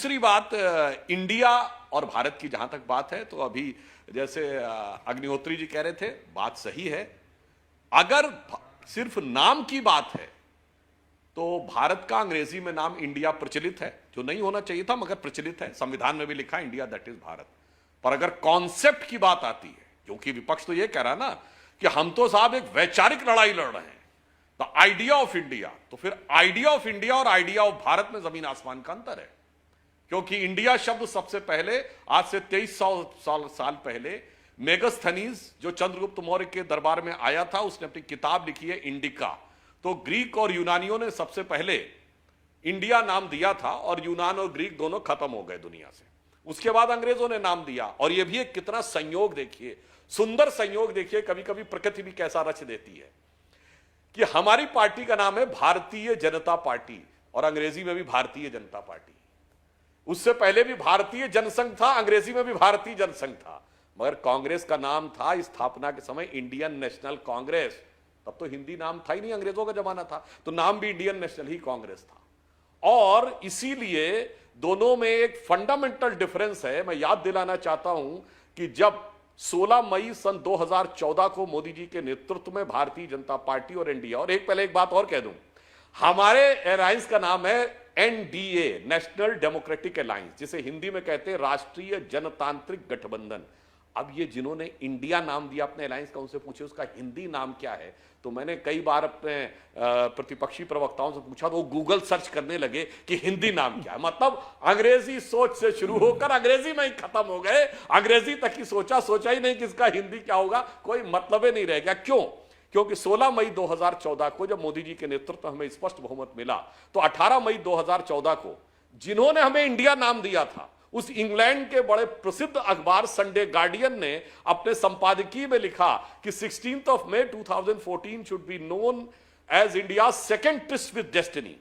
दूसरी बात, इंडिया और भारत की जहां तक बात है, तो अभी जैसे अग्निहोत्री जी कह रहे थे, बात सही है। अगर सिर्फ नाम की बात है तो भारत का अंग्रेजी में नाम इंडिया प्रचलित है, जो नहीं होना चाहिए था मगर प्रचलित है, संविधान में भी लिखा है इंडिया दैट इज भारत। पर अगर कॉन्सेप्ट की बात आती है, क्योंकि विपक्ष तो यह कह रहा है ना कि हम तो साहब एक वैचारिक लड़ाई लड़ रहे हैं, द आइडिया ऑफ इंडिया, तो फिर आइडिया ऑफ इंडिया और आइडिया ऑफ भारत में जमीन आसमान का अंतर है। क्योंकि इंडिया शब्द सबसे पहले आज से 2300 साल पहले मेगस्थनीज, जो चंद्रगुप्त मौर्य के दरबार में आया था, उसने अपनी किताब लिखी है इंडिका। तो ग्रीक और यूनानियों ने सबसे पहले इंडिया नाम दिया था और यूनान और ग्रीक दोनों खत्म हो गए दुनिया से। उसके बाद अंग्रेजों ने नाम दिया, और यह भी एक कितना संयोग देखिए, सुंदर संयोग देखिए, कभी कभी प्रकृति भी कैसा रच देती है कि हमारी पार्टी का नाम है भारतीय जनता पार्टी और अंग्रेजी में भी भारतीय जनता पार्टी। उससे पहले भी भारतीय जनसंघ था, अंग्रेजी में भी भारतीय जनसंघ था, मगर कांग्रेस का नाम था स्थापना के समय इंडियन नेशनल कांग्रेस। तब तो हिंदी नाम था ही नहीं, अंग्रेजों का जमाना था, तो नाम भी इंडियन नेशनल ही कांग्रेस था। और इसीलिए दोनों में एक फंडामेंटल डिफरेंस है। मैं याद दिलाना चाहता हूं कि जब 16 मई सन 2014 को मोदी जी के नेतृत्व में भारतीय जनता पार्टी और एनडीए, और पहले एक बात और कह दूं, हमारे अलायंस का नाम है एनडीए, नेशनल डेमोक्रेटिक अलायंस, जिसे हिंदी में कहते हैं राष्ट्रीय जनतांत्रिक गठबंधन। अब ये जिन्होंने इंडिया नाम दिया अपने अलायंस का, उनसे पूछे उसका हिंदी नाम क्या है। तो मैंने कई बार अपने प्रतिपक्षी प्रवक्ताओं से पूछा, तो वो गूगल सर्च करने लगे कि हिंदी नाम क्या है। मतलब अंग्रेजी सोच से शुरू होकर अंग्रेजी में ही खत्म हो गए, अंग्रेजी तक ही सोचा ही नहीं कि इसका हिंदी क्या होगा, कोई मतलब ही नहीं रह गया। क्यों? क्योंकि 16 मई 2014 को जब मोदी जी के नेतृत्व में हमें स्पष्ट बहुमत मिला, तो 18 मई 2014 को जिन्होंने हमें इंडिया नाम दिया था, उस इंग्लैंड के बड़े प्रसिद्ध अखबार संडे गार्डियन ने अपने संपादकीय में लिखा कि 16 मई 2014 should be known as India second tryst with destiny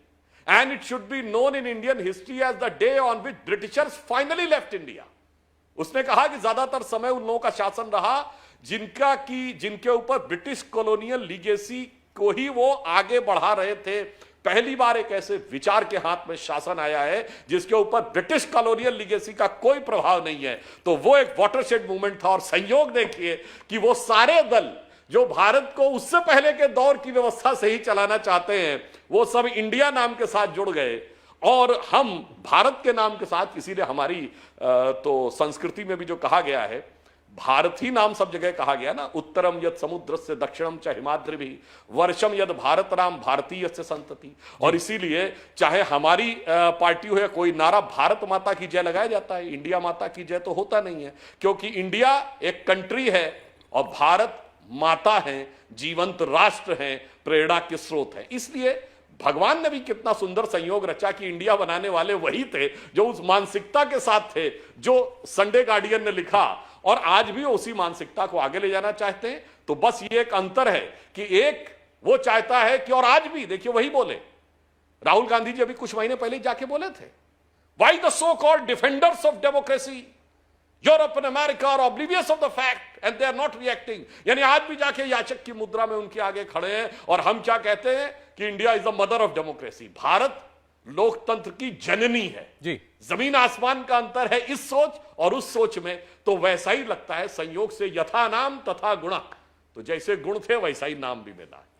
and it should be known in Indian history as the day on which Britishers finally left India. उसने कहा कि ज्यादातर समय उन लोगों का शासन रहा जिनके ऊपर ब्रिटिश कॉलोनियल लीगेसी को ही वो आगे बढ़ा रहे थे। पहली बार एक ऐसे विचार के हाथ में शासन आया है जिसके ऊपर ब्रिटिश कॉलोनियल लीगेसी का कोई प्रभाव नहीं है। तो वो एक वाटरशेड मूवमेंट था। और संयोग देखिए कि वो सारे दल जो भारत को उससे पहले के दौर की व्यवस्था से ही चलाना चाहते हैं, वो सब इंडिया नाम के साथ जुड़ गए और हम भारत के नाम के साथ। इसीलिए हमारी तो संस्कृति में भी जो कहा गया है, भारत ही नाम सब जगह कहा गया ना, उत्तरम यद समुद्र से दक्षिणम च हिमाद्रि भी वर्षम यद भारत राम भारतीय से संतति। और इसीलिए चाहे हमारी पार्टी हो या कोई नारा भारत माता की जय लगाया जाता है, इंडिया माता की जय तो होता नहीं है, क्योंकि इंडिया एक कंट्री है और भारत माता है, जीवंत राष्ट्र है, प्रेरणा के स्रोत है। इसलिए भगवान ने भी कितना सुंदर संयोग रचा कि इंडिया बनाने वाले वही थे जो उस मानसिकता के साथ थे जो संडे गार्डियन ने लिखा, और आज भी उसी मानसिकता को आगे ले जाना चाहते हैं। तो बस ये एक अंतर है कि एक वो चाहता है कि, और आज भी देखिए वही बोले, राहुल गांधी जी अभी कुछ महीने पहले जाके बोले थे, why the so called defenders of democracy Europe and America are oblivious of the fact and they are not reacting. यानी आज भी जाके याचक की मुद्रा में उनके आगे खड़े हैं। और हम क्या कहते हैं कि India is the mother of democracy, Bharat लोकतंत्र की जननी है जी। जमीन आसमान का अंतर है इस सोच और उस सोच में। तो वैसा ही लगता है संयोग से, यथा नाम तथा गुणा, तो जैसे गुण थे वैसा ही नाम भी मिला है।